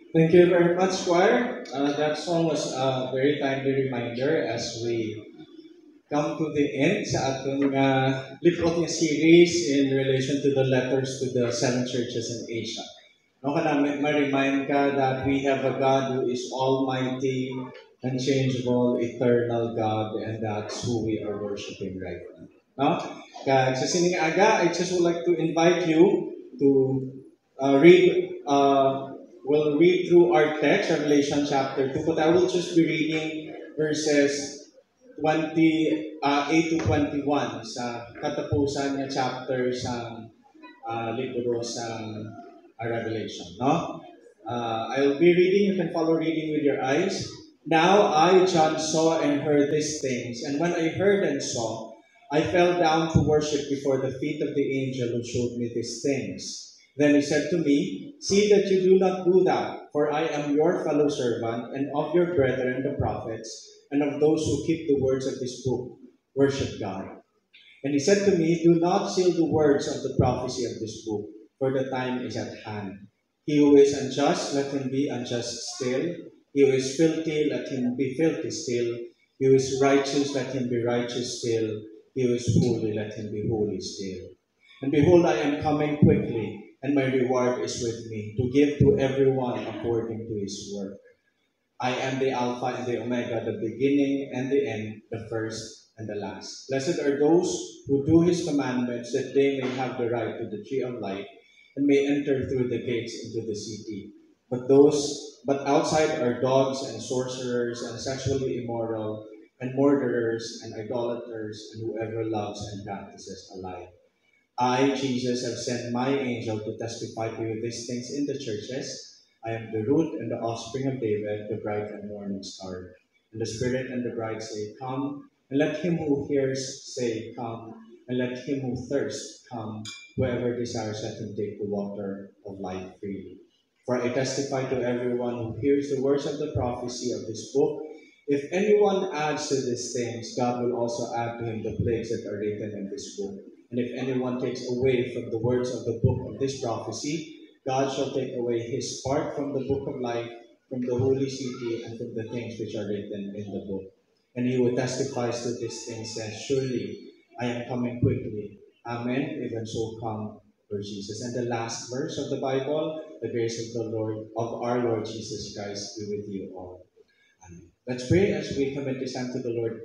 Thank you very much, Choir. That song was a very timely reminder as we come to the end sa ating Librot niya series in relation to the letters to the seven churches in Asia. No, kana ma-remind ka that we have a God who is almighty, unchangeable, eternal God, and that's who we are worshiping right now. No? Kaya sa sining aga, I just would like to invite you to we'll read through our text, Revelation chapter 2, but I will just be reading verses 8 to 21 sa katapusan ng chapter sa libro sa Revelation. No? I'll be reading, you can follow reading with your eyes. Now I, John, saw and heard these things, and when I heard and saw, I fell down to worship before the feet of the angel who showed me these things. Then he said to me, see that you do not do that, for I am your fellow servant, and of your brethren the prophets, and of those who keep the words of this book. Worship God. And he said to me, do not seal the words of the prophecy of this book, for the time is at hand. He who is unjust, let him be unjust still. He who is filthy, let him be filthy still. He who is righteous, let him be righteous still. He who is holy, let him be holy still. And behold, I am coming quickly, and my reward is with me, to give to everyone according to his work. I am the Alpha and the Omega, the beginning and the end, the first and the last. Blessed are those who do his commandments, that they may have the right to the tree of life and may enter through the gates into the city. But outside are dogs and sorcerers and sexually immoral and murderers and idolaters and whoever loves and practices a lie. I, Jesus, have sent my angel to testify to you these things in the churches. I am the root and the offspring of David, the bright and morning star. And the Spirit and the bride say, come. And let him who hears say, come. And let him who thirsts come. Whoever desires, let him take the water of life freely. For I testify to everyone who hears the words of the prophecy of this book. If anyone adds to these things, God will also add to him the plagues that are written in this book. And if anyone takes away from the words of the book of this prophecy, God shall take away his part from the book of life, from the holy city, and from the things which are written in the book. And he who testifies to these things says, surely I am coming quickly. Amen. Even so come, Lord Jesus. And the last verse of the Bible, the grace of the Lord, of our Lord Jesus Christ, be with you all. Amen. Let's pray as we commit this time to the Lord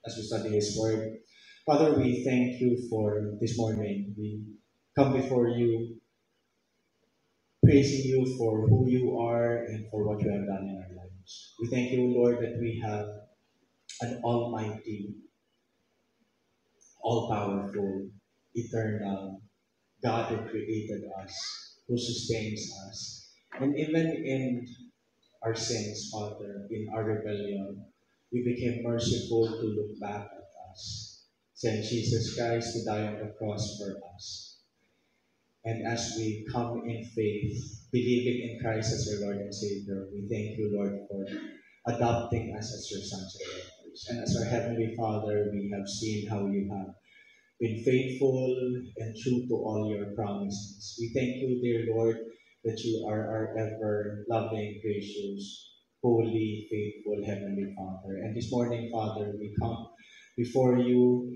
as we study His Word. Father, we thank you for this morning. We come before you, praising you for who you are and for what you have done in our lives. We thank you, Lord, that we have an almighty, all powerful, eternal God who created us, who sustains us. And even in our sins, Father, in our rebellion, you became merciful to look back at us. Send Jesus Christ to die on the cross for us. And as we come in faith, believing in Christ as our Lord and Savior, we thank you, Lord, for adopting us as your sons and daughters. And as our Heavenly Father, we have seen how you have been faithful and true to all your promises. We thank you, dear Lord, that you are our ever loving, gracious, holy, faithful Heavenly Father. And this morning, Father, we come before you,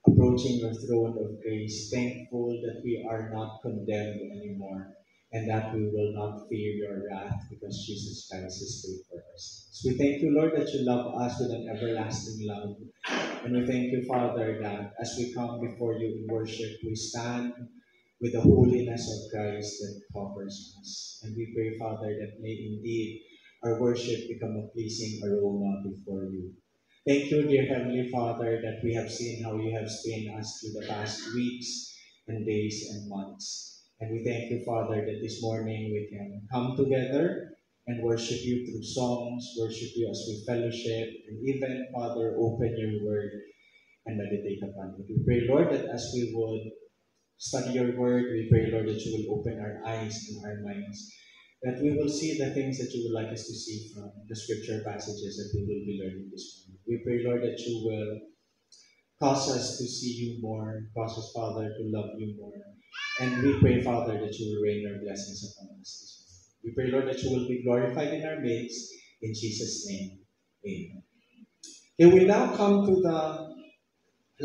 approaching your throne of grace, thankful that we are not condemned anymore and that we will not fear your wrath because Jesus Christ is paid for us. So we thank you, Lord, that you love us with an everlasting love. And we thank you, Father, that as we come before you in worship, we stand with the holiness of Christ that covers us. And we pray, Father, that may indeed our worship become a pleasing aroma before you. Thank you, dear Heavenly Father, that we have seen how you have sustained us through the past weeks and days and months. And we thank you, Father, that this morning we can come together and worship you through songs, worship you as we fellowship, and even, Father, open your word and meditate upon it. We pray, Lord, that as we would study your word, we pray, Lord, that you will open our eyes and our minds, that we will see the things that you would like us to see from the scripture passages that we will be learning this morning. We pray, Lord, that you will cause us to see you more, cause us, Father, to love you more. And we pray, Father, that you will rain your blessings upon us this morning. We pray, Lord, that you will be glorified in our midst. In Jesus' name, amen. Okay, we now come to the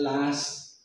last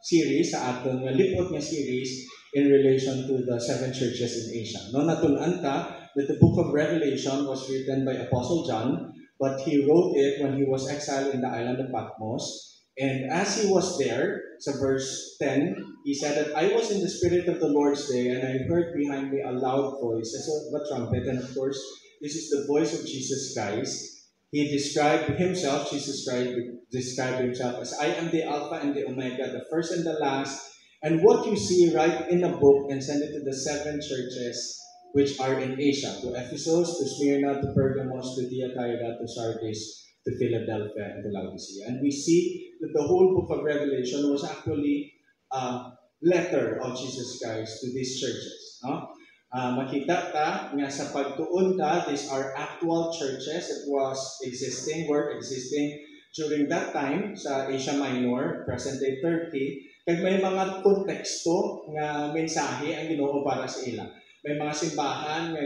series sa aton nga lipot nga series in relation to the seven churches in Asia. No, natun-an ta that the book of Revelation was written by Apostle John, but he wrote it when he was exiled in the island of Patmos. And as he was there, sa verse 10, he said that I was in the Spirit of the Lord's day, and I heard behind me a loud voice, as of a trumpet, and of course, this is the voice of Jesus Christ. He described himself, Jesus Christ described himself as I am the Alpha and the Omega, the first and the last. And what you see, write in a book and send it to the seven churches which are in Asia, to Ephesus, to Smyrna, to Pergamos, to Thyatira, to Sardis, to Philadelphia, and to Laodicea. And we see that the whole book of Revelation was actually a letter of Jesus Christ to these churches. No? Makita ta nga sa pagtuon ta, these are actual churches that were existing during that time sa Asia Minor, present-day Turkey. Kag may mga konteksto nga mensahe ang Ginoo para sa ila. May mga simbahan nga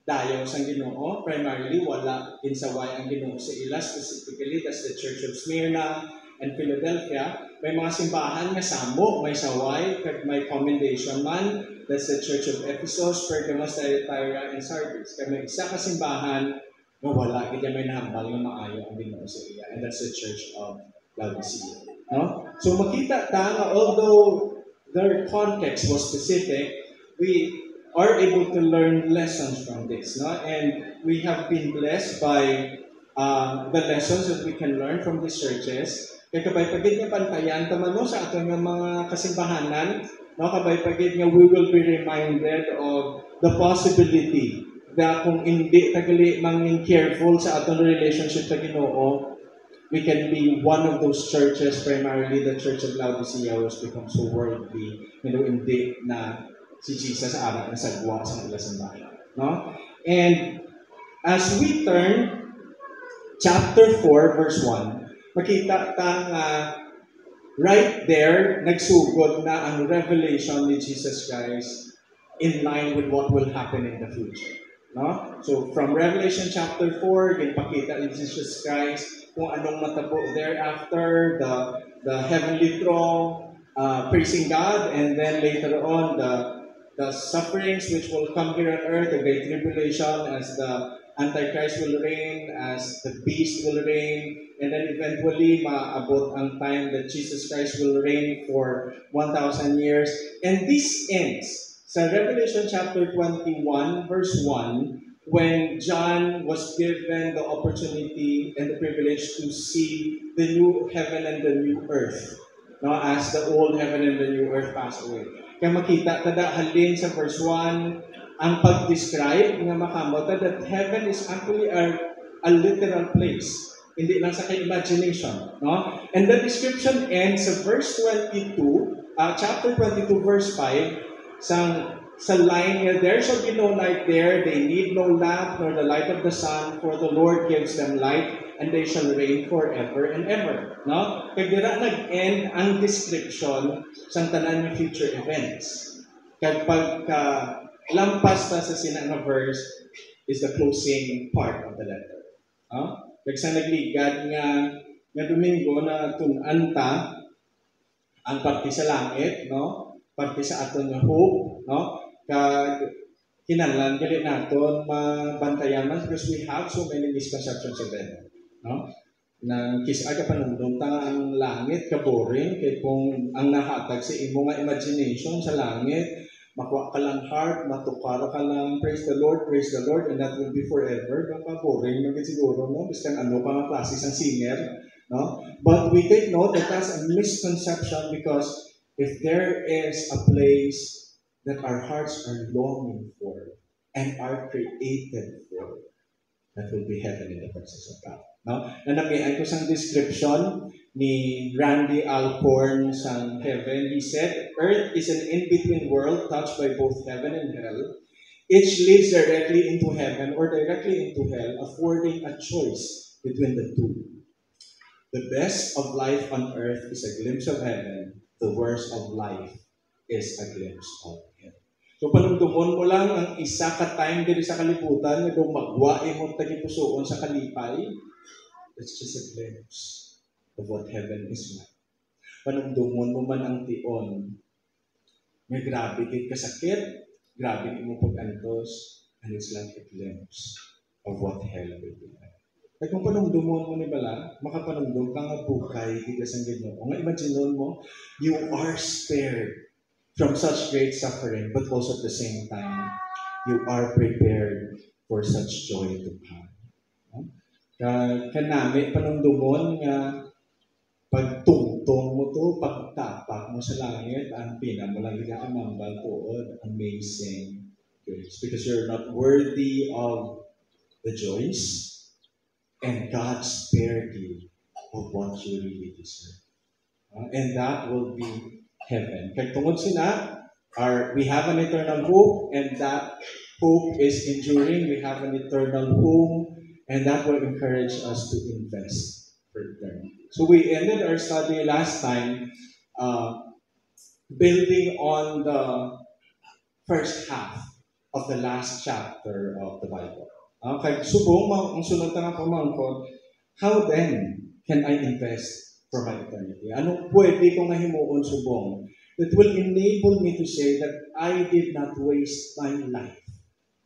dayaw sa Ginoo, primarily wala ginsaway ang Ginoo sa ila, specifically that's the Church of Smyrna and Philadelphia. May mga simbahan nga samo, may saway, kag may commendation man, that's the Church of Ephesus, Pergamos, Thyatira, and Sardis. Kag may isa ka simbahan nga wala, kaya may nahambal nga maayo ang Ginoo sa ila, and that's the Church of Laodicea. No? So makita ta nga although their context was specific, we are able to learn lessons from this, no? And we have been blessed by the lessons that we can learn from these churches. Kaya kabay pagid nga pantayan tama no sa aton nga mga kasimbahanan, no, kabay pagid nga we will be reminded of the possibility that kung hindi tagali manging careful sa aton relationship sa Ginoo, we can be one of those churches, primarily the Church of Laodicea, was become so worldly, hindi na si Jesus ara na sagwa sa ila simbahan, no? And as we turn chapter 4 verse 1, makita ta nga right there nagsugod na ang revelation ni Jesus Christ in line with what will happen in the future, no? So from Revelation chapter 4, ginpakita ni Jesus Christ kung anong matabo thereafter, the heavenly throne, praising God, and then later on the sufferings which will come here on earth, the great tribulation as the Antichrist will reign, as the beast will reign, and then eventually maabot ang time that Jesus Christ will reign for 1,000 years. And this ends sa Revelation chapter 21 verse 1, when John was given the opportunity and the privilege to see the new heaven and the new earth, no, as the old heaven and the new earth pass away. Kaya makita tada halin sa verse 1 ang pag-describe nga makamot that heaven is actually a literal place, hindi lang sa imagination, no? And the description ends sa verse 22, chapter 22 verse 5, sa line nga, there shall be no night there, they need no lamp nor the light of the sun, for the Lord gives them light, and they shall reign forever and ever. No? Kaya dira nag-end ang description sa tanan ng future events. Kapag lampas ta sa sinang verse is the closing part of the letter. No? Kaya sa nagligad nga Domingo na tun-an ta ang parte sa langit, no? Parte sa aton nga hope, no? Kag kinahanglan gali naton mabantayan man because we have so many misconceptions of it, no? Nang kisa ka panundong ta ang langit ka boring kay kung ang nahatag sa imo nga imagination sa langit, makuha ka lang heart, matukar ka lang praise the Lord, and that will be forever. Kung boring maging siguro, no? Biskan ano pa nga klase sang singer, no? But we take note that that's a misconception because if there is a place that our hearts are longing for and are created for, that will be heaven in the presence of God. No? Nanamian ko sang description ni Randy Alcorn sang heaven. He said, earth is an in-between world touched by both heaven and hell. Each leads directly into heaven or directly into hell, affording a choice between the two. The best of life on earth is a glimpse of heaven. The worst of life is a glimpse of hell. So panumdumon mo lang ang isa ka time diri sa kalibutan nga magwae mo tagipusoon sa kalipay. It's just a glimpse of what heaven is like. Panumdumon mo man ang tion, nga grabe kay kasakit, grabe kay mo pag-antos, and it's like a glimpse of what hell will be like. Kaya kung panumdumon mo ni Bala, makapanumdum ka nga bukay, higas ang Ginoo. Nga imagine mo, you are spared from such great suffering, but also at the same time, you are prepared for such joy to come. Kanami, panumdumon nga pagtungtong mo to, pagtapak mo sa langit, ang pinamalang ikakamambal tuod, amazing grace. Because you're not worthy of the joys, and God spared you of what you really deserve. And that will be heaven. Kaya tungod sina, we have an eternal hope, and that hope is enduring. We have an eternal home, and that will encourage us to invest for eternity. So we ended our study last time building on the first half of the last chapter of the Bible. Kaya subong, ang sunod na pamangkot, how then can I invest for my eternity? Ano pwede kong mahimuon subong that will enable me to say that I did not waste my life,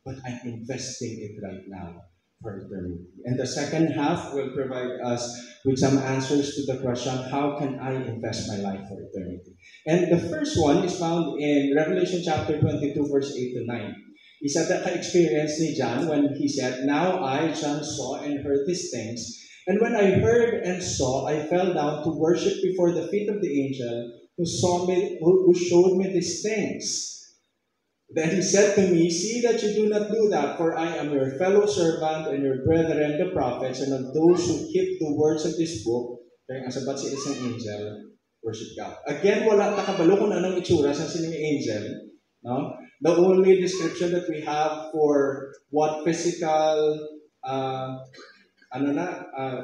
but I'm investing it right now for eternity. And the second half will provide us with some answers to the question, how can I invest my life for eternity? And the first one is found in Revelation chapter 22, verse 8 to 9. Isa na ka-experience ni John when he said, "Now I, John, saw and heard these things. And when I heard and saw, I fell down to worship before the feet of the angel who showed me these things. Then he said to me, see that you do not do that, for I am your fellow servant and your brethren, the prophets, and of those who keep the words of this book." Kaya ang sabat si isang angel, worship God. Again, wala takabalo kung anong itsura sa sining angel. No? The only description that we have for what physical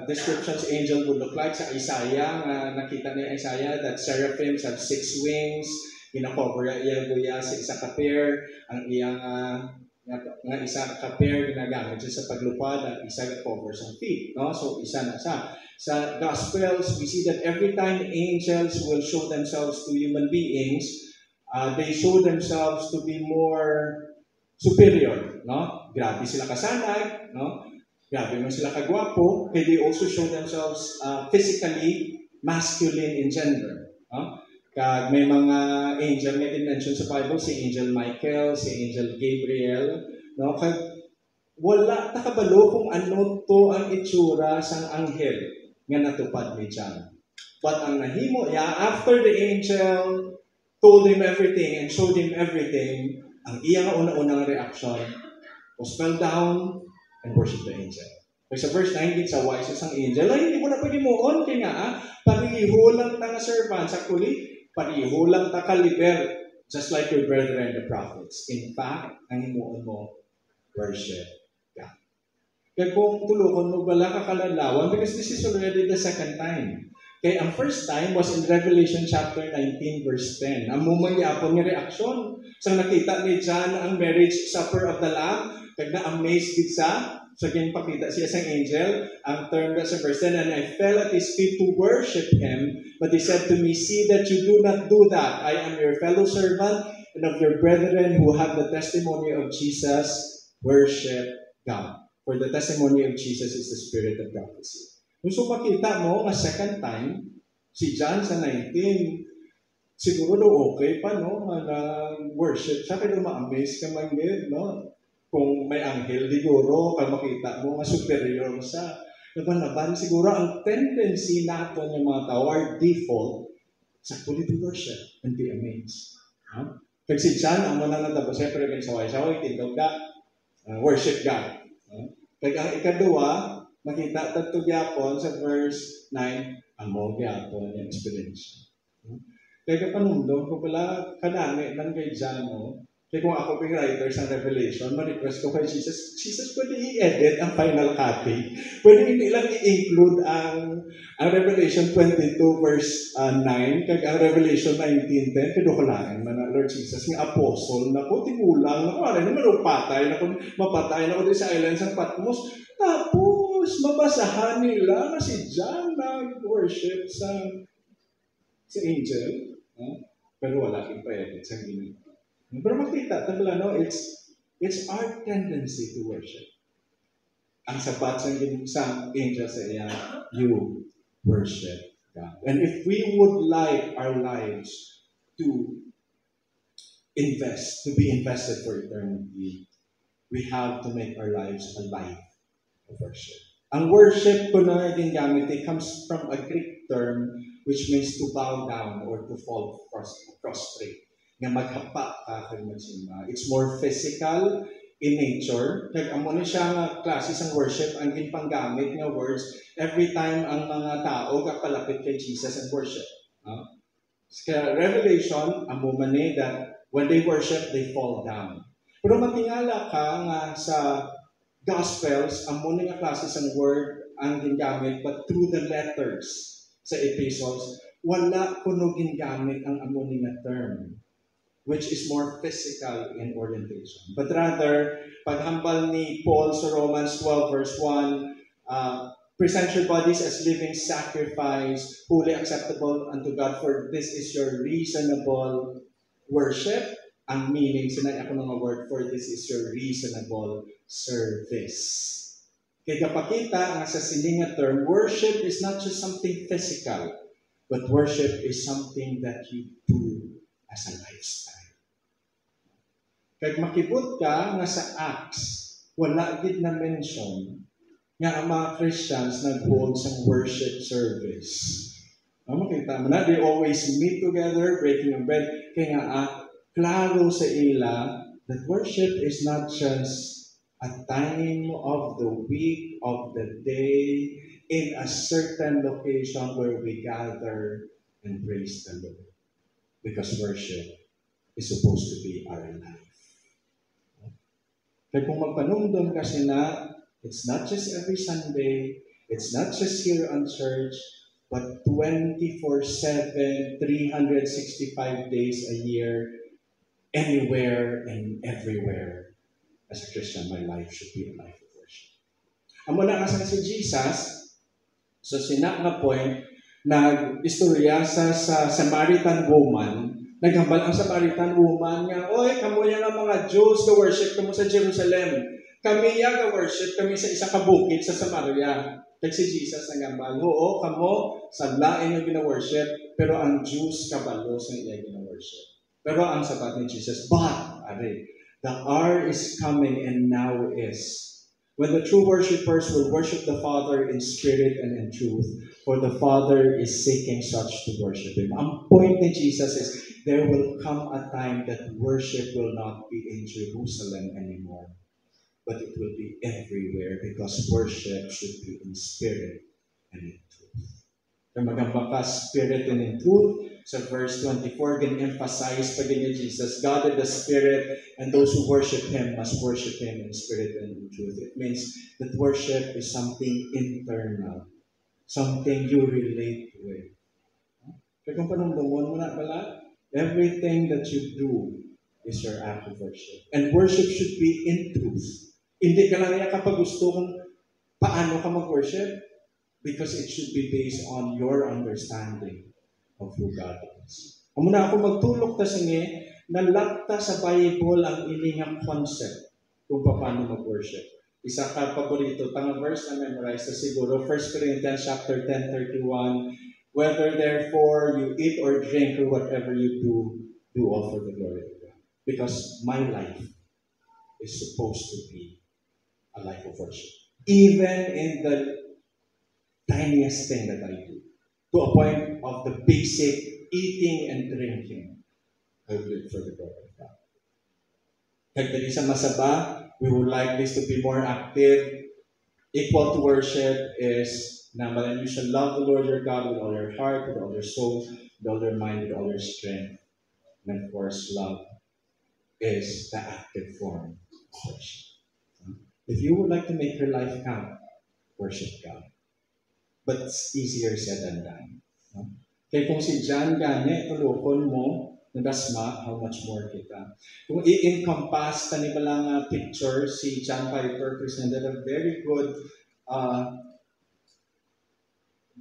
descriptions angel would look like sa Isaiah, nakita ni Isaiah that seraphims have 6 wings, ginakover iya sa isa ka pair, ang iyang nga isa ka pair ginagamit siya sa paglupad, ang isa cover sa feet, no? So isa na sa Gospels, we see that every time angels will show themselves to human beings, they show themselves to be more superior, no? Grabe sila kasanag, no? Grabe man sila kagwapo, kaya they also show themselves physically masculine in gender, no? Kag may mga angel na din-mention sa Bible, si Angel Michael, si Angel Gabriel, no? Kag wala takabalo kung ano to ang itsura sang anghel nga natupad ni John. But ang nahimo, after the angel told him everything and showed him everything, ang iyang una-unang reaction was fell down and worship the angel. Kasi sa verse 19, sa wise isang angel, ay hindi mo na pag-imuon, kaya nga, pariho lang ta nga servant, sa kuli, pariho lang ta kaliber, just like your brethren, the prophets. In fact, ang imuon mo, worship God. Kaya kung tulukon mo, wala ka kalalawan, because this is already the second time. Kaya ang first time was in Revelation chapter 19, verse 10. Ang mumangyapon ng reaksyon. Sa nakita ni John ang marriage supper of the Lamb, kag na-amazed din sa pakita siya sang angel, ang term sa verse 10, and I fell at his feet to worship him, but he said to me, see that you do not do that. I am your fellow servant and of your brethren who have the testimony of Jesus. Worship God. For the testimony of Jesus is the spirit of prophecy. So makita mo, nga second time, si John sa 19, siguro okay pa, no? Worship siya, kaya ma-amaze ka man din, no? Kung may anghel, siguro, kaya makita mo, nga superior sa laban siguro, ang tendency nato ng mga tao, our default, sa to worship and be amazed. Huh? Kaya si John, ang muna natapos, siyempre rin sa way, tindog ka, worship God. Kaya ang ikadua, makita tatlo gyapon sa verse 9, amo gyapon yung experience. Kaya panundong ko pala kanami lang kay John, no? Kaya kung ako yung writer sa Revelation, ma-request ko kay Jesus, Jesus, pwede i-edit ang final copy. Pwede nilang i-include ang Revelation 22 verse 9, kag ang Revelation 19:10, kinukulaan man na Lord Jesus, ng apostle, na ko, timulang, na ko, naman patay, na ko, mapatay, na ko din sa island sa Patmos. Tapos, mabasahan nila na si John nag-worship sa angel. Pero wala kang pa-edit sa ginagawa. Pero makita, tabla, no? It's our tendency to worship. Ang sapat sa angel sa iya, you worship God. And if we would like our lives to be invested for eternity, we have to make our lives a life of worship. Ang worship ko na gingamit, it comes from a Greek term which means to bow down or to fall prostrate. Nga maghapa ka kag magsimba. It's more physical in nature. Kag amo ni siya nga klase sang worship ang ginpanggamit nga words every time ang mga tao kapalapit kay Jesus and worship. Sa Revelation, amo man ni that when they worship, they fall down. Pero matingala ka nga sa Gospels, amo ni nga klase sang word ang gingamit, but through the letters sa epistles, wala kuno gingamit ang amo ni nga term, which is more physical in orientation. But rather, paghambal ni Paul sa Romans 12 verse 1, present your bodies as living sacrifice, holy acceptable unto God, for this is your reasonable worship. Ang meaning, sinay ako mga word, for this is your reasonable service. Kaya kapakita nga sa sininga term, worship is not just something physical, but worship is something that you do as a lifestyle. Kaya makibot ka nga sa Acts, wala gid na mention nga ang mga Christians nag-hold sa worship service. Makita mo na, they always meet together, breaking of bread. Kaya nga, klaro sa ila that worship is not just a time of the week, of the day, in a certain location where we gather and praise the Lord. Because worship is supposed to be our life. Kaya kung magpanumdum kasi na, it's not just every Sunday, it's not just here on church, but 24/7, 365 days a year, anywhere and everywhere. As a Christian, my life should be a life of worship. Amo na kasi si Jesus, so sinak nga point, nag-istorya sa Samaritan woman, naghambal ang Samaritan woman nga, oy, kamo yan ang mga Jews na worship kamo sa Jerusalem. Kami ya ga worship kami sa isa ka bukid sa Samaria. Kaya si Jesus naghambal, oo, kamo sa lain yung gina-worship, pero ang Jews kabalo sa iya gina-worship. Pero ang sabat ni Jesus, but, the hour is coming and now is, when the true worshipers will worship the Father in spirit and in truth, for the Father is seeking such to worship Him. Ang point ni Jesus is, there will come a time that worship will not be in Jerusalem anymore, but it will be everywhere because worship should be in spirit and in truth. Kaya magamba ka, spirit and in truth. So verse 24, gan-emphasize pa din ni Jesus, God is the Spirit, and those who worship Him must worship Him in spirit and in truth. It means that worship is something internal, something you relate with. Kaya kung panumdumon mo na pala, everything that you do is your act of worship. And worship should be in truth. Hindi ka lang niya kapag gusto kung paano ka mag-worship, because it should be based on your understanding of who God is. Amo na ako magtulok ta singi, nalakta sa Bible ang iningang concept kung paano mag-worship. Isa ka paborito, tanga verse na memorize na siguro, 1 Corinthians chapter 10:31, whether therefore you eat or drink or whatever you do all for the glory of God. Because my life is supposed to be a life of worship. Even in the tiniest thing that I do. To a point of the basic eating and drinking, I do it for the glory of God. Kagdali sa masaba, we would like this to be more active. Equal to worship is, you shall love the Lord your God with all your heart, with all your soul, with all your mind, with all your strength. And of course, love is the active form of worship. If you would like to make your life count, worship God. But it's easier said than done. No? Kaya kung si John gani, tulukon mo, nadasma, how much more kita. Kung i-encompass, tanibalang picture, si John Piper presented a very good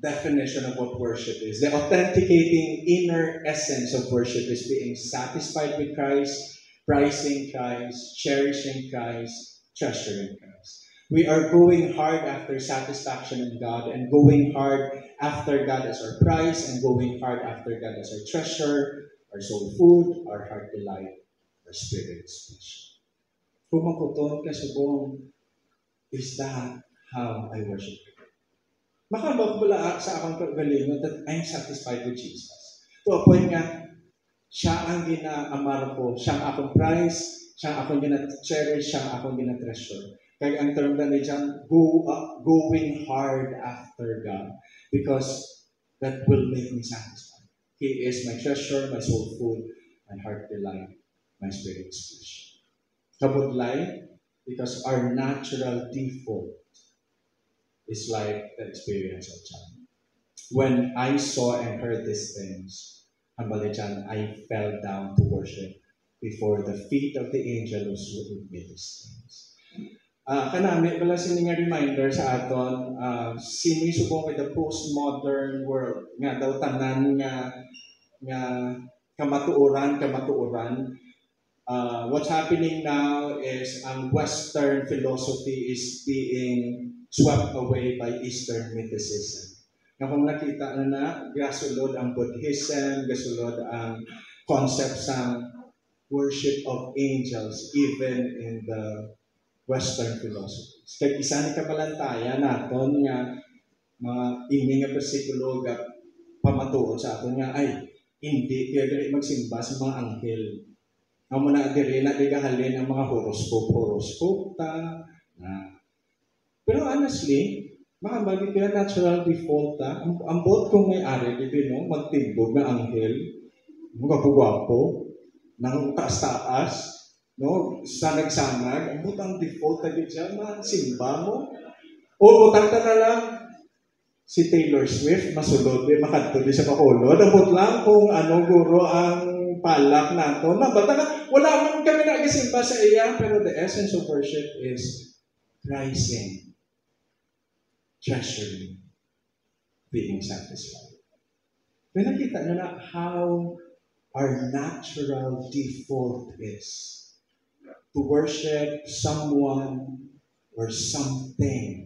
definition of what worship is. The authenticating inner essence of worship is being satisfied with Christ, prizing Christ, cherishing Christ, treasuring Christ. We are going hard after satisfaction in God and going hard after God as our prize and going hard after God as our treasure, our soul food, our heart delight, our spirit expression. Kumakuton ka subong, is that how I worship God? Makabagpula sa akong kagalingon that I'm satisfied with Jesus. To a point nga, siya ang gina-amar ko, siya ang akong prize, siya ang akong gina-cherish, siya ang akong gina-treasure. Kaya ang term na dyan, going hard after God. Because that will make me satisfied. He is my treasure, my soul food, my heart delight, my spirit expression. Kabudlay, because our natural default is like the experience of John. When I saw and heard these things, Hambalijan, I fell down to worship before the feet of the angel who showed me these things. Kanami, wala sining reminder sa aton, sinisubong with the postmodern world. Nga daw tanan nga kamatuoran. What's happening now is Western philosophy is being swept away by Eastern mythicism. Na kung nakita na gasulod ang Buddhism, gasulod ang concept sa worship of angels even in the Western philosophies. Kaya isa ni kabalantayan naton nga mga ini nga bersikulo nga pamatuod sa aton nga ay hindi kaya gali magsimba sa mga anghel. Amo na diri na digahalin ang mga horoscope ta na. Pero honestly, makabagi kaya natural default ta. Ang bot kong may-ari, di no, magtibog na anghel, mga gwapo, nang taas-taas, no, sanag-sanag, ang bot ang default ta dyan, simba mo. O utang ta na lang, si Taylor Swift, masulod, makadto di sa kakulod, ang bot lang kung ano guro ang palak nato. Wala man kami nagasimba sa iya, pero the essence of worship is prizing, treasuring, being satisfied. May nakita nyo na how our natural default is to worship someone or something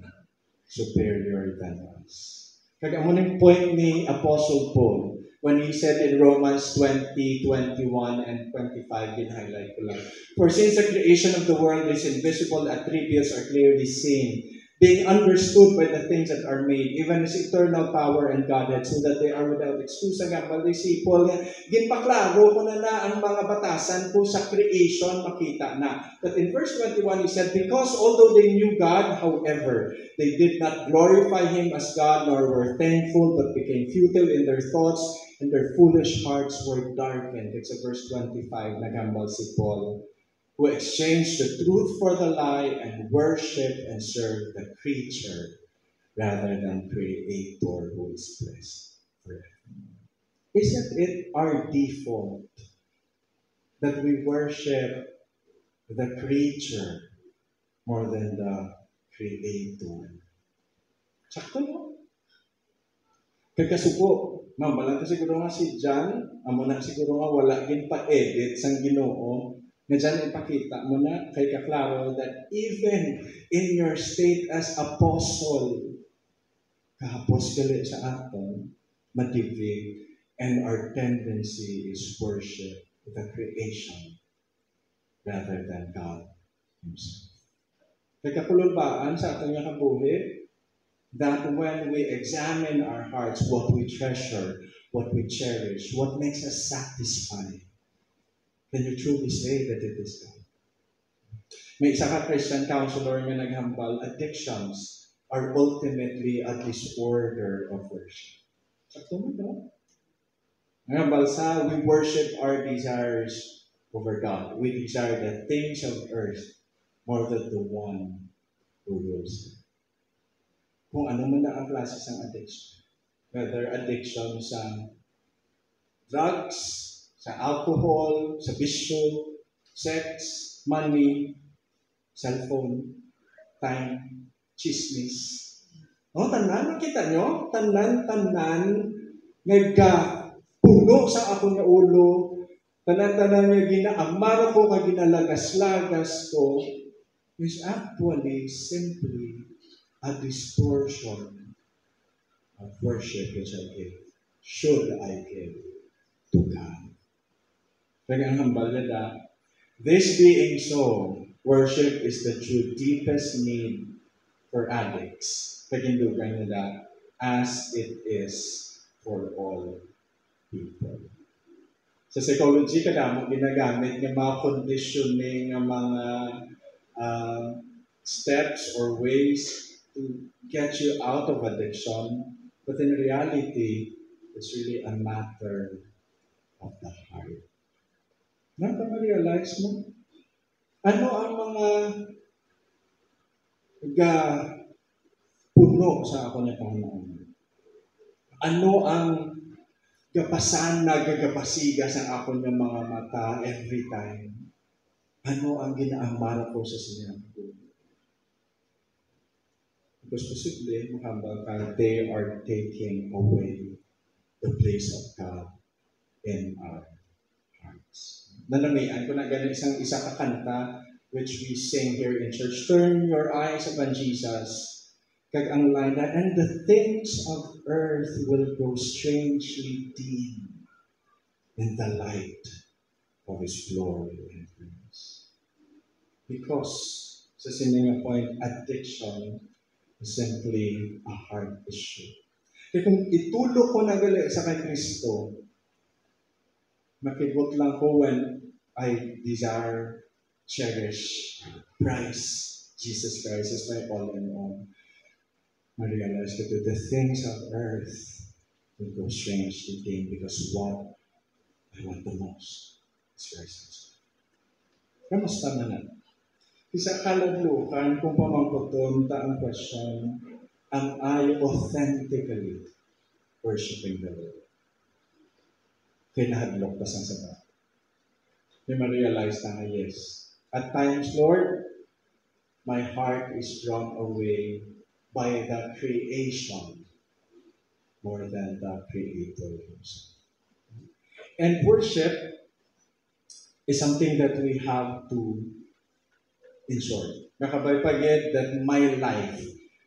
superior than us. Kaya mo yung point ni Apostle Paul when he said in Romans 20:21 and 25, din-highlight ko lang. For since the creation of the world is invisible, attributes are clearly seen, being understood by the things that are made, even His eternal power and Godhead, so that they are without excuse. Ang si Paul, ginpaklaro ko na ang mga batasan po sa creation, makita na. But in verse 21, he said, because although they knew God, however, they did not glorify Him as God, nor were thankful, but became futile in their thoughts, and their foolish hearts were darkened. It's verse 25, nagambal si Paul, who exchanged the truth for the lie and worship and serve the creature rather than Creator who is blessed forever. Isn't it our default that we worship the creature more than the Creator? Sakto mo. Kagkasuko, mabalang ka siguro nga si John, amo na siguro nga wala gin pa-edit sang Ginoo, na dyan ipakita mo na kay kaklaro that even in your state as apostle, kahapos gali sa aton, madivig, and our tendency is worship the creation rather than God Himself. Kaya kapulubaan sa aton nga kabuhi, that when we examine our hearts, what we treasure, what we cherish, what makes us satisfied, can you truly say that it is God? May isa ka Christian counselor nga naghambal, addictions are ultimately a disorder of worship. Sakto mo ba? Naghambal sa, we worship our desires over God. We desire the things of earth more than the one who rules them. Kung ano man na ang klase ng addiction, whether addiction sa drugs, sa alcohol, sa bisyo, sex, money, cellphone, time, chismis. No, tanan, makita nyo? Tanan, puno sa ako na ulo, tanan nga ginaamaro ko, kag ginalagas-lagas ko, is actually simply a distortion of worship which I give. Should I give to God? Kaya ang hambal na this being so, worship is the true deepest need for addicts. Pagindugan nila as it is for all people. Sa psychology, kadamo ginagamit ng mga conditioning ng mga steps or ways to get you out of addiction. But in reality, it's really a matter of the heart. Napa-realize mo? Ano ang mga puno sa ako na Panginoon? Ano ang gapasan na gagapasiga sa ako ng mga mata every time? Ano ang ginaambara ko sa sinabi ko? Because possibly, mahaba ka, they are taking away the place of God in our hearts. Nanamian ko na ganun isa kakanta which we sing here in church. Turn your eyes upon Jesus. Kag ang line na, and the things of earth will go strangely dim in the light of His glory and grace. Because, sa sininga point, addiction is simply a heart issue. Kaya kung itulog ko na gali sa kay Kristo, makibot lang ko when I desire, cherish, prize Jesus Christ as my all in all. I realize that the things of earth will go strangely dim because what I want the most is Christ. Kamusta na na? Isa kalaglukan kung pamangkuton ta ang question, am I authentically worshiping the Lord? Kinahadlok pa sa sabat. May ma-realize na yes. At times, Lord, my heart is drawn away by the creation more than the Creator himself. And worship is something that we have to ensure. Nakabaypagid that my life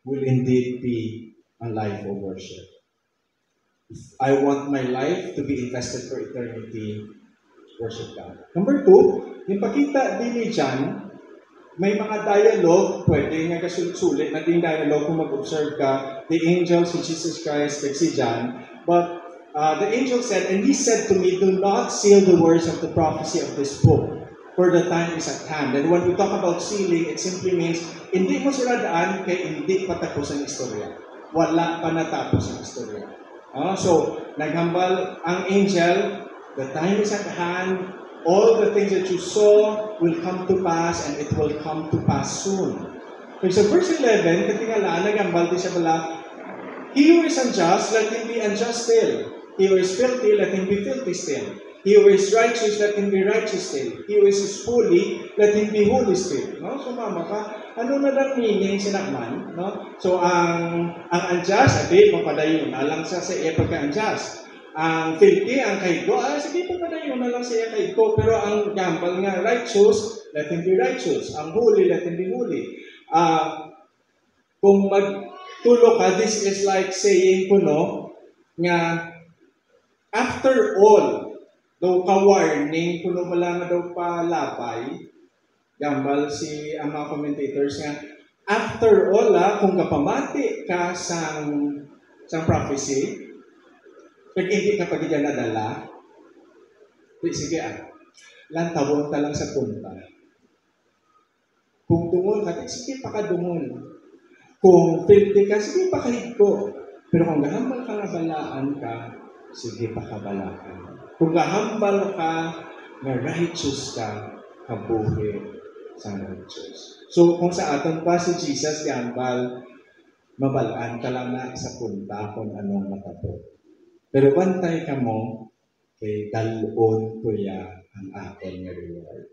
will indeed be a life of worship. If I want my life to be invested for eternity, worship God. Number 2, yung pakita din ni John, may mga dialogue, pwede nga kasulit-sulit natin dialogue kung mag-observe ka, the angel, si Jesus Christ, like si John. But the angel said, and he said to me, do not seal the words of the prophecy of this book, for the time is at hand. And when we talk about sealing, it simply means, hindi mo sila daan kaya hindi patapos ang istorya. Wala pa natapos ang istorya. So, naghambal ang angel, the time is at hand, all the things that you saw will come to pass and it will come to pass soon. So sa verse 11, katingalaan, nagambal din siya pala, he who is unjust, let him be unjust still. He who is filthy, let him be filthy still. He who is righteous, let him be righteous still. He who is holy, let him be holy still. No? So mama ka, ano na lang meaning sinakman? No? So ang unjust, abi, mapadayon na lang sa iya pagka-unjust. Ang filthy, ang kahigo, sige pagpadayon na lang siya kahigo. Pero ang gambal nga, righteous, let him be righteous. Ang holy, let him be holy. Kung magtulog ka, this is like saying ko, no, nga, after all, daw ka-warning, kuno wala nga daw palabay, gambal si ang mga commentators nga, after all, kung kapamati ka sang prophecy, pag hindi ka pagigyan nadala, sige lantawon ka lang sa punta. Kung dumol ka, sige pakadumol. Kung filthy ka, sige pakahigko. Pero kung gahambal ka nga balaan ka, sige pakabalaan. Kung gahambal ka na righteous ka, kabuhi sa righteous. So, kung sa aton pa si Jesus gambal, mabalaan ka lang na sa punta kung anong matabo. Pero bantay ka mo, kay dalon ko ya ang akon nga reward.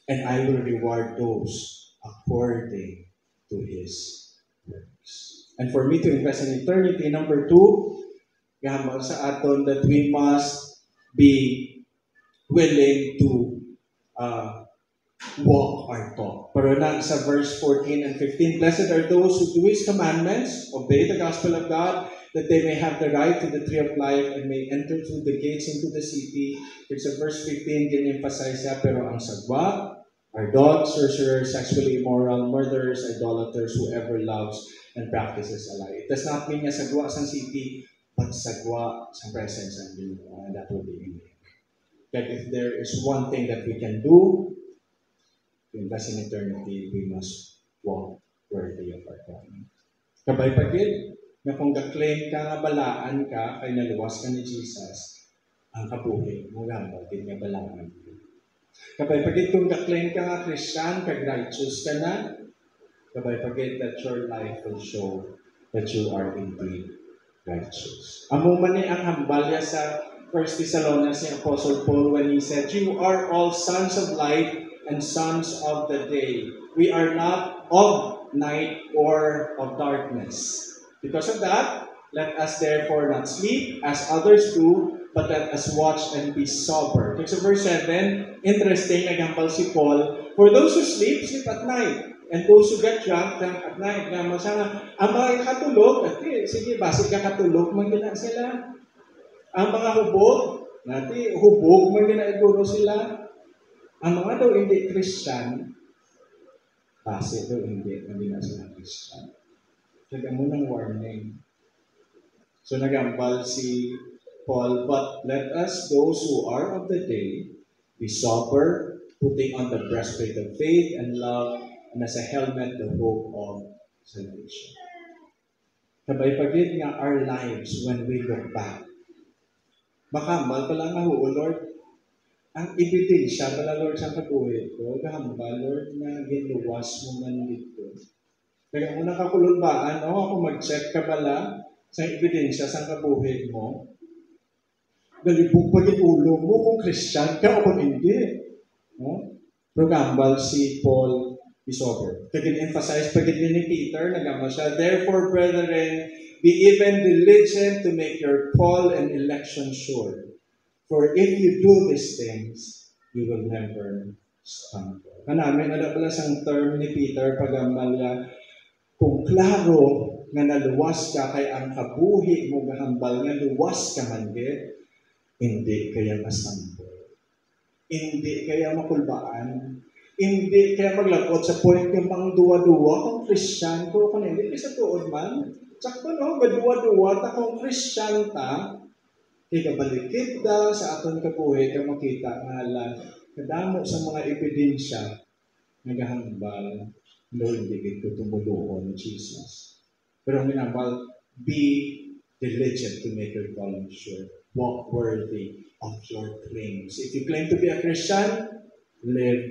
And I will reward those according to His works. And for me to invest in eternity, number 2, gambal sa aton that we must be willing to uh, walk our talk. Pero na sa verse 14 and 15, blessed are those who do His commandments, obey the gospel of God, that they may have the right to the tree of life and may enter through the gates into the city. It's a verse 15, gin-emphasize siya, pero ang sagwa are dogs, sorcerers, sexually immoral, murderers, idolaters, whoever loves and practices a lie. It does not mean nga sagwa sa city, but sagwa sa presence ng Ginoo, and that will be in it. That if there is one thing that we can do to invest in eternity, we must walk worthy of our calling. Kabay pagid, na kung ga-claim ka nga balaan ka, kay naluwas ka ni Jesus, ang kabuhi mo gambal, din nga balaan. Kabay pagid kung ga-claim ka nga Christian, kag righteous ka na, kabay pagid that your life will show that you are indeed righteous. Amo man ni ang hambalya sa 1 Thessalonians ni Apostle Paul when he said, you are all sons of light and sons of the day. We are not of night or of darkness. Because of that, let us therefore not sleep as others do, but let us watch and be sober. So verse 7, interesting, nagampal si Paul, for those who sleep, sleep at night. And those who get drunk, drunk at night. Nga masama, ang mga katulog, sige, basig ka katulog, magdala sila. Ang mga hubog, hubog, magdala sila. Ang mga daw hindi Christian, base daw hindi na sila Christian. Kaya mo ng warning. So nagambal si Paul, but let us, those who are of the day, be sober, putting on the breastplate of faith and love, and as a helmet, the hope of salvation. Kabay pagid nga our lives when we look back. Makambal pala nga ho, Lord, ang ebidensya pala, Lord, sa kabuhi ko, gahambal, Lord, na ginuwas mo man dito. Kaya kung nakakulunbaan, ako mag-check ka pala sa ebidensya sa kabuhi mo, galibog pa ulo mo kung Christian ka o kung hindi. No? Pero gambal si Paul be sober. Kaya emphasize pagit ni Peter, nagambal siya, therefore, brethren, be even diligent to make your call and election sure. For if you do these things, you will never stumble. Kanamin, ala pala sang term ni Peter, pagambal niya, kung klaro nga naluwas ka kay ang kabuhi mo gahambal nga luwas ka man gid, hindi kaya masambol. Hindi kaya makulbaan. Hindi kaya maglakot sa point yung pang duwa-duwa kung Christian ko, kung hindi sa tuod man. Sakto no, gaduwa-duwa ta kung Christian ta, kaya kabalikid da sa aton kabuhi ka makita nga lang kadamo sa mga ebidensya nagahambal Lord, hindi ko tumuluon Jesus. Pero ang minambal, be diligent to make your calling sure. Walk worthy of your claims. If you claim to be a Christian, live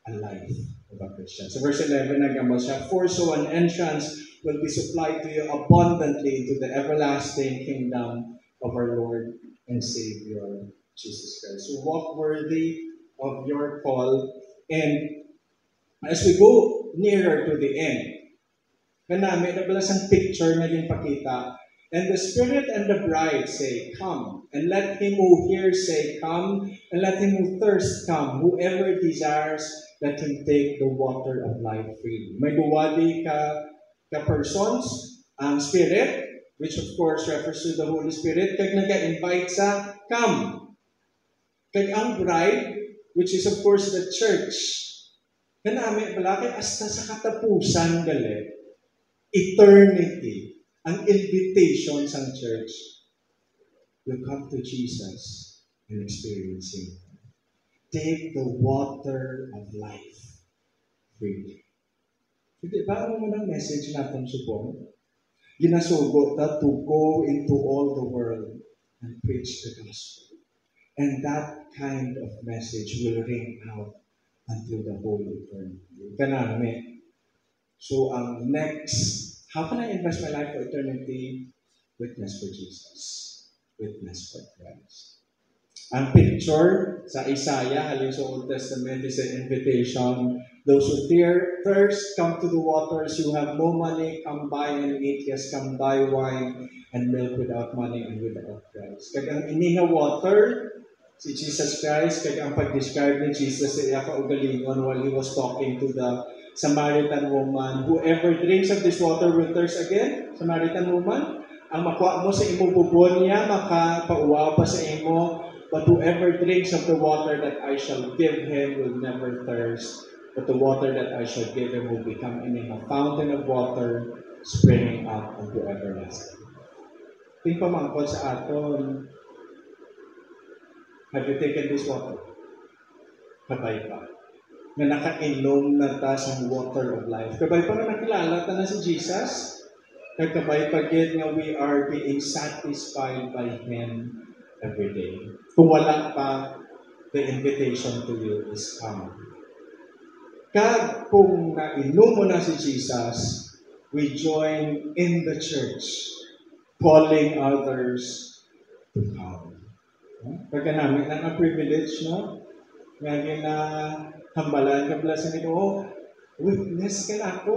a life of a Christian. So verse 11, nagambal siya, for so an entrance will be supplied to you abundantly into the everlasting kingdom of our Lord and Savior, Jesus Christ. So walk worthy of your call. And as we go nearer to the end, kanami, nabala sang picture na din pakita. And the Spirit and the bride say, come. And let him who hears say, come. And let him who thirsts come. Whoever desires, let him take the water of life freely. May duwali ka persons, ang Spirit, which of course refers to the Holy Spirit, kag nag-invite sa, come. Kag ang bride, which is of course the church, kanami, balaki, hasta sa katapusan gali, eternity, ang invitation sa church will come to Jesus and experience Him. Take the water of life freely. Hindi ba mo ng message natin subong? Ginasugot na to go into all the world and preach the gospel. And that kind of message will ring out until the whole eternity. Kanami. So, next, how can I invest my life for eternity? Witness for Jesus. Witness for Christ. Ang picture sa Isaiah, halin sa Old Testament, is an invitation. Those who thirst, come to the waters. You have no money, come buy and eat. Yes, come buy wine and milk without money and without price. Kag ang iniha water, si Jesus Christ, kag ang pag-describe ni Jesus sa iya kaugalingon while He was talking to the Samaritan woman, whoever drinks of this water will thirst again. Samaritan woman, ang makuha mo sa imo bubon niya, makapauwaw pa sa imo. But whoever drinks of the water that I shall give him will never thirst. But the water that I shall give him will become in him a fountain of water springing up unto everlasting. Think pamangkot sa aton, have you taken this water? Kabay pa. Na nakainom na ta sa water of life. Kabay pa na nakilala ta na si Jesus. Kabay pa gid nga we are being satisfied by Him every day. Kung wala pa, the invitation to you is come. Kung nainom mo na si Jesus, we join in the church, calling others to come. Pagka namin ang privilege, no? Ngayon na hambalan ka pala sa nito, witness ka na ako,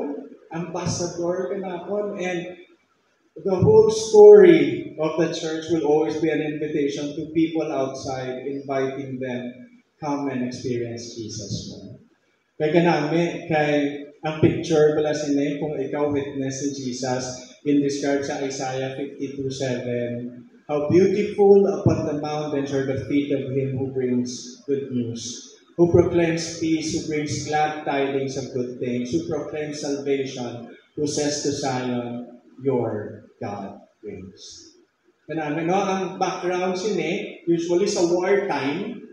ambassador ka na ako, and the whole story of the church will always be an invitation to people outside, inviting them, come and experience Jesus more. Kaya namin, ang picture pala sinay, kung ikaw witness si Jesus, in described sa Isaiah 52:7, how beautiful upon the mountains are the feet of Him who brings good news, who proclaims peace, who brings glad tidings of good things, who proclaims salvation, who says to Zion, your God reigns. Kanami, no? Ang background sini, usually sa wartime,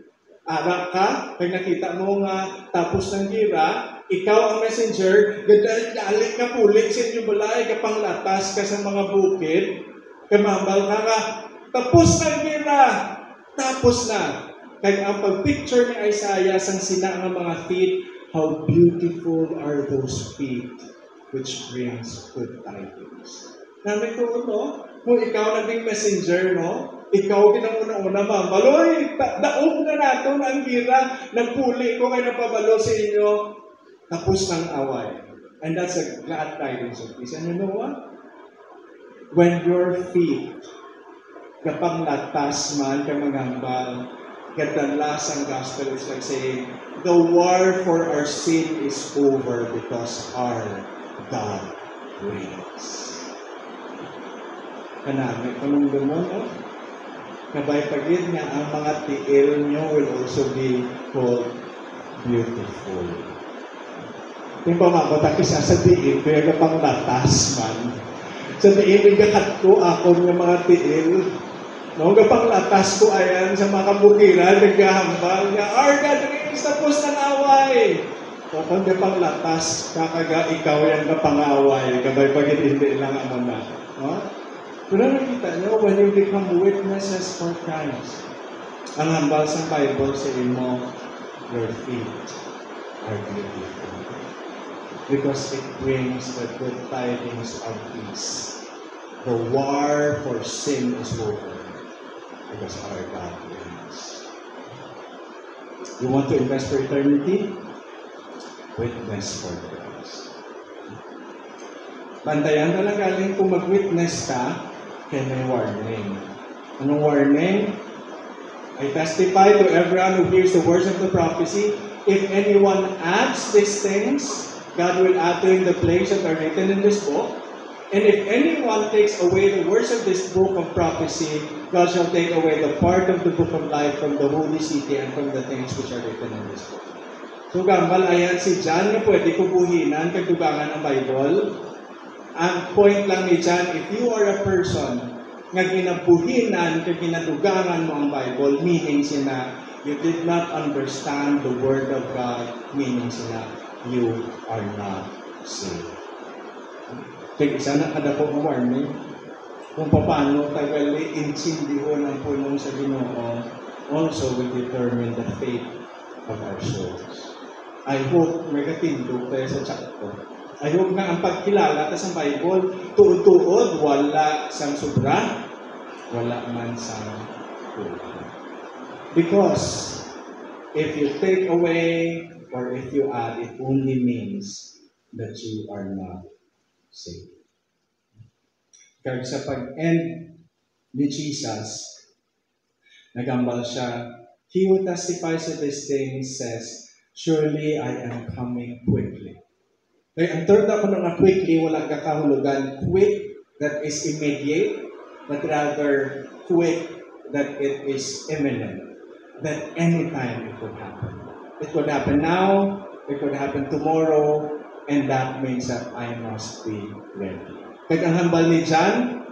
ara ka, pag nakita mo nga tapos ng gira, ikaw ang messenger, gadali ka pulit sa inyo balay, kapang latas ka sa mga bukid, kamambal ka nga, tapos ng gira, tapos na. Kaya ang pag-picture ni Isaiah sang sina ng mga feet, how beautiful are those feet which brings good tidings. Namin ko, no? Kung ikaw naging messenger, no? Ikaw kinamuna-una, mambaloy, daog na nato na ang gira, nagpuli ko kayo napabalo sa inyo, tapos ng away. And that's a glad tidings of peace. And you know what? When your feet, kapag latas man, kamangambal, kadalas ang gospel is like saying, the war for our sin is over because our God reigns. Kanami, panungdumon, no? Kabay pagid nga, ang mga tiil nyo will also be called beautiful. Yung pamakotak isa sa tiil, kaya kapang latas man. Sa tiil, gakat ko ako ng mga tiil. No, kapang latas ko ayan sa mga kabukiran, naghahambal nga, our God reigns, tapos ng away. Kapag kapang latas, kakaga ikaw yan kapangaway, kabay pagid hindi lang ang na. No? Pero nakita nyo, when you become witnesses for Christ, ang hambal sa Bible sa imo, your feet are beautiful. Because it brings the good tidings of peace. The war for sin is over. Because our God reigns. You want to invest for eternity? Witness for Christ. Bantayan na lang galing kung mag-witness ka, kaya may warning. Anong warning? I testify to everyone who hears the words of the prophecy, if anyone adds these things, God will add to him the plagues that are written in this book. And if anyone takes away the words of this book of prophecy, God shall take away the part of the book of life from the holy city and from the things which are written in this book. So, gambal, ayan si John na pwede kubuhinan kagdugangan ng Bible. Ang point lang ni John, if you are a person nga ginabuhinan kag ginadugangan mo ang Bible, meaning sina, you did not understand the Word of God, meaning sina, you are not saved. Kaya isa na kada po ang warning kung paano tagali insindihon ang punong sa Ginoo also will determine the fate of our souls. I hope may katindog tayo sa chat ko. I hope nga ang pagkilala ta sa Bible, tuod-tuod, wala sang sobra, wala man sang kulang. Because if you take away or if you add, it only means that you are not saved. Kaya sa pag-end ni Jesus, nagambal siya, he who testifies to these things says, surely I am coming quickly. Kaya ang third ako nga quickly, walang kakahulugan. Quick, that is immediate, but rather quick, that it is imminent. That anytime it could happen. It could happen now, it could happen tomorrow, and that means that I must be ready. Kaya ang hambal ni John,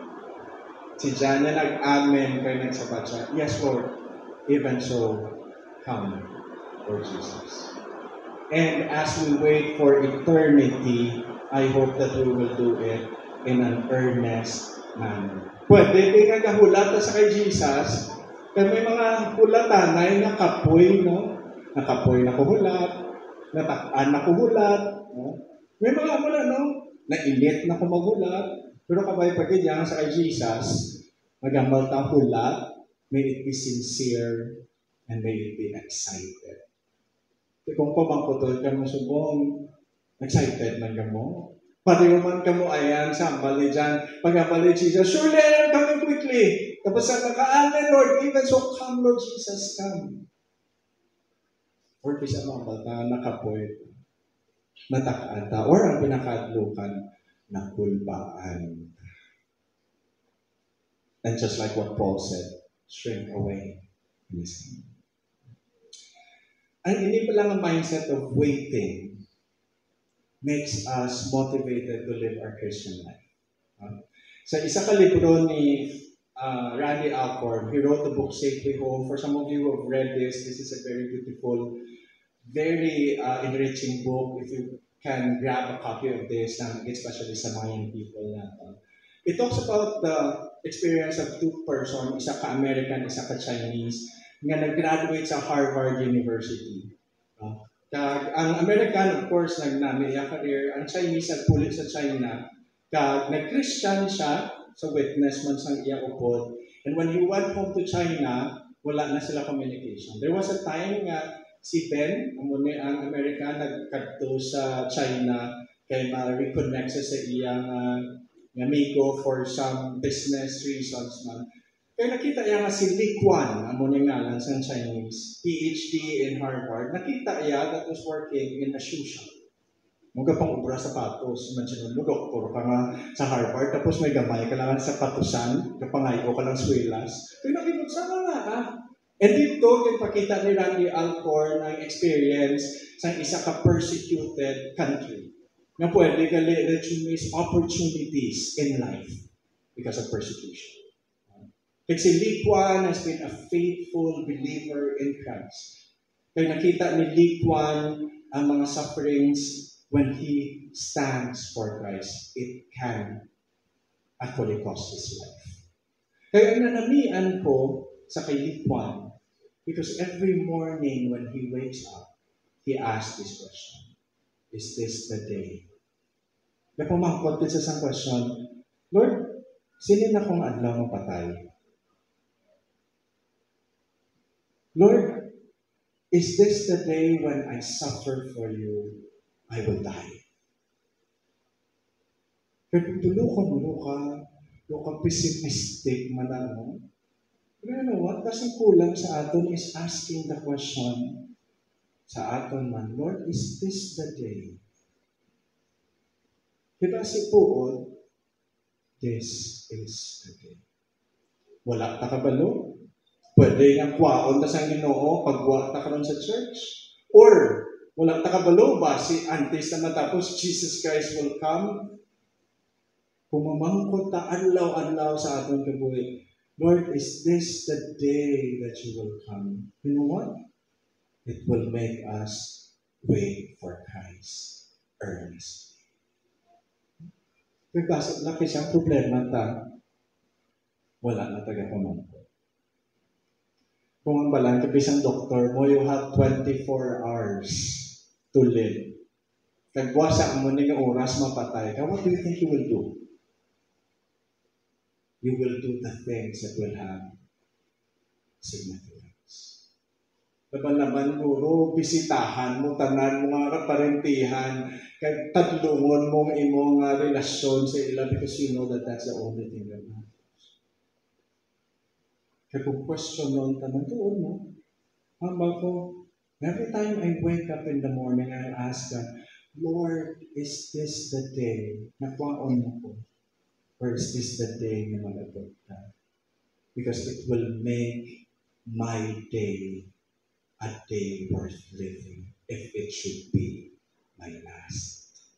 si John na nag-amen kaya nagsabat siya, yes Lord, even so, come, Lord Jesus. And as we wait for eternity, I hope that we will do it in an earnest manner. Pwede din nga kahulat sa kay Jesus, kaya may mga hulatan na yung nakapoy, no? Nakapoy na kuhulat, natakpan na kuhulat, no? May mga mula, no? Nainit na kumagulat, pero kabay pagkidyan sa kay Jesus, magambal ta hulat, may it be sincere, and may it be excited. Kung pamangkutol ka mo subong, excited man ka mo. Pareho man ka mo, ayan, sambal ni John, pag-ambal ni Jesus, surely I am coming quickly. Tapos sa naka-amen, Lord, even so come, Lord Jesus, come. Or kisa mambal ta, nakapoy, natakaan ta, or ang pinakadlukan, nakulbaan. And just like what Paul said, shrink away in his hand. And hindi pa lang ang mindset of waiting makes us motivated to live our Christian life. Sa isa ka libro ni Randy Alcorn, he wrote the book Safely Home. For some of you who have read this is a very beautiful, very enriching book. If you can grab a copy of this, especially sa Mayan people natin. It talks about the experience of two persons, isa ka American, isa ka Chinese, nga nag-graduate sa Harvard University. Ang American, of course, nagnami iya career. Ang Chinese, nagpulit sa China. Nag-Christian siya, sa witness man sang iya upod. And when he went home to China, wala na sila communication. There was a time nga si Ben, ang American, nagkadto sa China kay ma-reconnect sa iyang amigo for some business reasons man. Kaya nakita niya nga si Li Quan, ang ngalan sa Chinese, PhD in Harvard, nakita niya that was working in a shoe shop. Mga pang ubra sapatos, imagine mo, doktor ka nga sa Harvard, tapos may gamay ka lang sa patusan, kapangayo ka lang swilas. Kaya nakita, sana nga ha? And dito, ipakita ni Randy Alcorn ang experience sa isa ka persecuted country na pwede ka legitimate opportunities in life because of persecution. Kasi si Li Quan has been a faithful believer in Christ. Kaya nakita ni Li Quan ang mga sufferings when he stands for Christ. It can actually cost his life. Kaya nanamian ko sa kay Li Quan because every morning when he wakes up, he asks this question, is this the day? Napamangkot din sa isang question, Lord, sino na kong adlaw mapatay? Lord, is this the day when I suffer for you, I will die? Pero tulungan ka pessimistic man ano. Pero you know what? Kasi kulang sa aton is asking the question sa aton man, Lord, is this the day? Diba si Puod, this is the day. Wala ta kabalo? Pwede nga kwaon ta sa Ginoo pagwa ta karon sa church? Or wala ta kabalo ba si antes na matapos Jesus Christ will come? Pumamangkot ta adlaw-adlaw sa atong kabuhi. Lord, is this the day that you will come? You know what? It will make us wait for Christ earnestly. Kasi laki siyang problema ta, wala na taga-pamangkot. Kung ang balang isang doktor mo, you have 24 hours to live. Kagwasa mo ng oras mapatay ka, what do you think you will do? You will do the things that will have significance. Laban-laban guro, bisitahan mo, tanan mo nga parentihan, kag tadlungon mong imong relasyon sa ila because you know that that's the only thing that matters. Kaya kung question nun, tanan doon mo, hamba ko, every time I wake up in the morning, I ask God, Lord, is this the day na kwaon mo ko? Or is this the day na malagot ka? Because it will make my day a day worth living if it should be my last.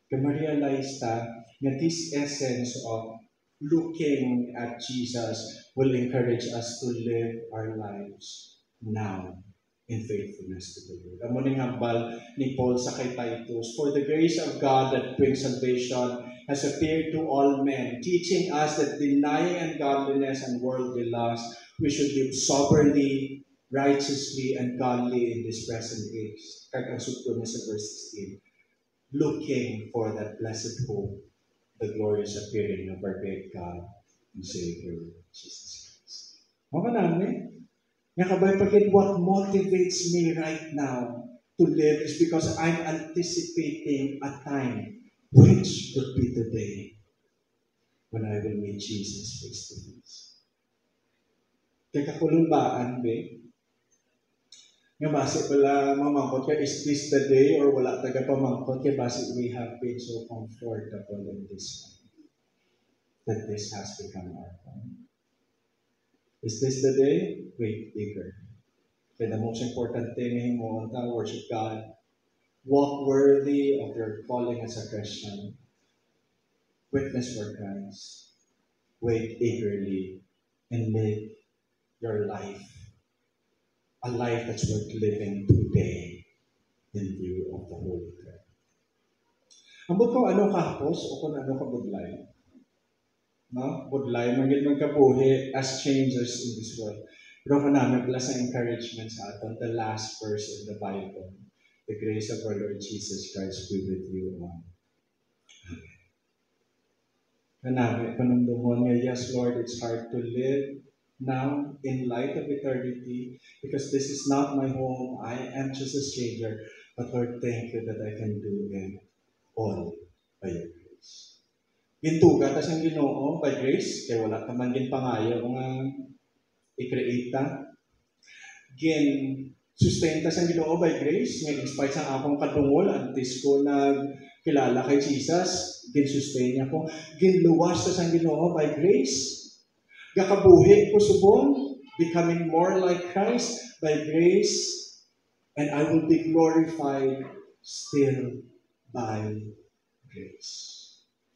Kaya ma-realize ta na this essence of looking at Jesus will encourage us to live our lives now in faithfulness to the Lord. Amo ning hambal ni Paul sa kay Titus, for the grace of God that brings salvation has appeared to all men, teaching us that denying ungodliness and worldly lust, we should live soberly, righteously, and godly in this present age. Kag ang sugdo niya sa verse 16, looking for that blessed hope, the glorious appearing of our great God and Savior, Jesus Christ. Mga namin, nakabay pagkat what motivates me right now to live is because I'm anticipating a time which could be the day when I will meet Jesus face to face. Kaya kakulumbaan, be, nga base pala mamangkot ka, is this the day or wala taga pamangkot kaya base we have been so comfortable in this life that this has become our home. Is this the day? Wait, eager. Okay, the most important thing mo on ta, worship God. Walk worthy of your calling as a Christian. Witness for Christ. Wait eagerly and live your life. A life that's worth living today in view of the Holy Spirit. Ambot ko ano kahapos o kung ano ka budlay. No? Budlay, magkabuhi as changers in this world. Pero namin pala sa encouragement sa aton, the last verse of the Bible. The grace of our Lord Jesus Christ be with you all. Amen. Kanami, panumdumon nga, yes Lord, it's hard to live now in light of eternity because this is not my home. I am just a stranger. But Lord, thank you that I can do it all by your grace. Gintuga ta siyang Ginoo by grace, kaya wala ka man ginpangayo nga i-create ta. Sustenta siyang Ginoo by grace, nga in-spite sa akong kadungol, antes ko nagkilala kay Jesus, gin-sustain niya ko. Ginluwas ta siyang Ginoo by grace. Gakabuhi ko subong, becoming more like Christ by grace, and I will be glorified still by grace.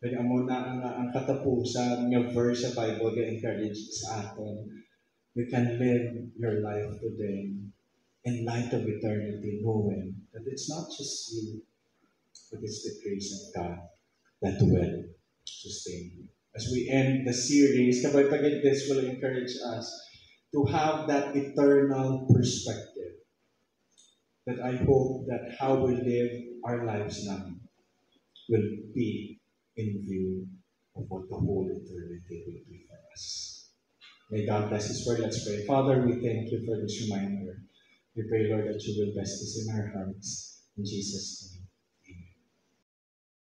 Kaya mo na ang katapusan ng verse sa Bible ga-encourage sa aton. You can live your life today in light of eternity, knowing that it's not just you, but it's the grace of God that will sustain you. As we end the series, kapag this will encourage us to have that eternal perspective. That I hope that how we live our lives now will be in view of what the whole eternity will be for us. May God bless His word. Let's pray. Father, we thank you for this reminder. We pray, Lord, that you will bless this in our hearts. In Jesus' name.